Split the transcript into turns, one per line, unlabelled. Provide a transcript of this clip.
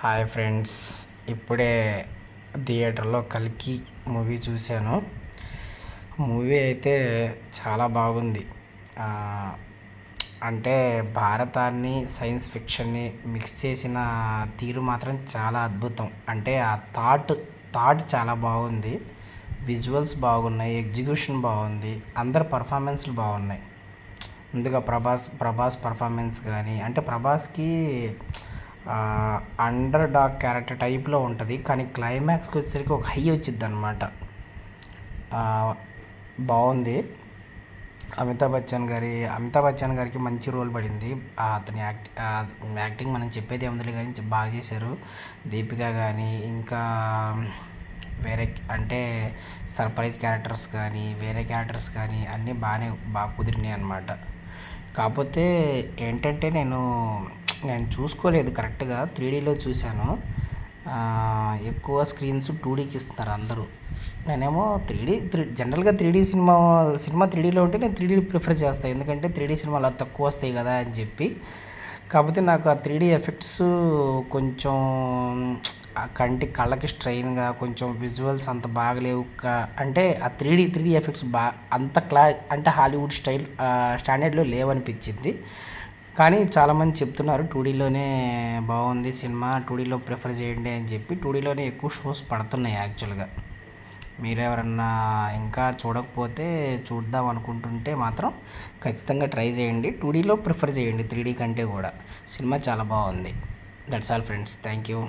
Hi friends, ఇప్పుడే థియేటర్లో కల్కి మూవీ చూశాను. మూవీ అయితే చాలా బాగుంది. ఆ, అంటే భారతాన్ని సైన్స్ ఫిక్షన్ని మిక్స్ చేసిన తీరు మాత్రం చాలా అద్భుతం. అంటే ఆ థాట్ చాలా బాగుంది. విజువల్స్ బాగున్నాయి, ఎగ్జిక్యూషన్ బాగుంది, అందరి పర్ఫార్మెన్స్లు బాగున్నాయి. ముందుగా ప్రభాస్ పర్ఫార్మెన్స్ కానీ, అంటే ప్రభాస్కి అండర్ డాగ్ క్యారెక్టర్ టైప్లో ఉంటుంది, కానీ క్లైమాక్స్కి వచ్చేసరికి ఒక హై వచ్చింది అనమాట. బాగుంది. అమితాబ్ బచ్చన్ గారికి మంచి రోల్ పడింది. అతని యాక్టింగ్ మనం చెప్పేది ఏముంది కానీ బాగా చేశారు. దీపిక కానీ, ఇంకా వేరే అంటే సర్ప్రైజ్ క్యారెక్టర్స్ కానీ, వేరే క్యారెక్టర్స్ కానీ అన్నీ బాగా కుదిరినాయి అన్నమాట. కాకపోతే ఏంటంటే నేను చూసుకోలేదు కరెక్ట్గా, 3Dలో చూశాను. ఎక్కువ స్క్రీన్స్ 2Dకి ఇస్తున్నారు అందరూ. నేనేమో జనరల్గా 3D సినిమా 3Dలో ఉంటే నేను 3D ప్రిఫర్ చేస్తాను, ఎందుకంటే 3D సినిమాలు తక్కువ వస్తాయి కదా అని చెప్పి. కాకపోతే నాకు ఆ 3D ఎఫెక్ట్స్ కొంచెం కళ్ళకి స్ట్రెయిన్గా, కొంచెం విజువల్స్ అంత బాగలేవు. అంటే ఆ 3D ఎఫెక్ట్స్ అంత అంటే హాలీవుడ్ స్టైల్ స్టాండర్డ్లో లేవనిపించింది. కానీ చాలామంది చెప్తున్నారు 2Dలోనే బాగుంది సినిమా, 2Dలో ప్రిఫర్ చేయండి అని చెప్పి. 2Dలోనే ఎక్కువ షోస్ పడుతున్నాయి యాక్చువల్గా. మీరెవరన్నా ఇంకా చూడకపోతే, చూద్దాం అనుకుంటుంటే మాత్రం ఖచ్చితంగా ట్రై చేయండి. 2Dలో ప్రిఫర్ చేయండి 3D కంటే కూడా. సినిమా చాలా బాగుంది. That's all friends, thank you.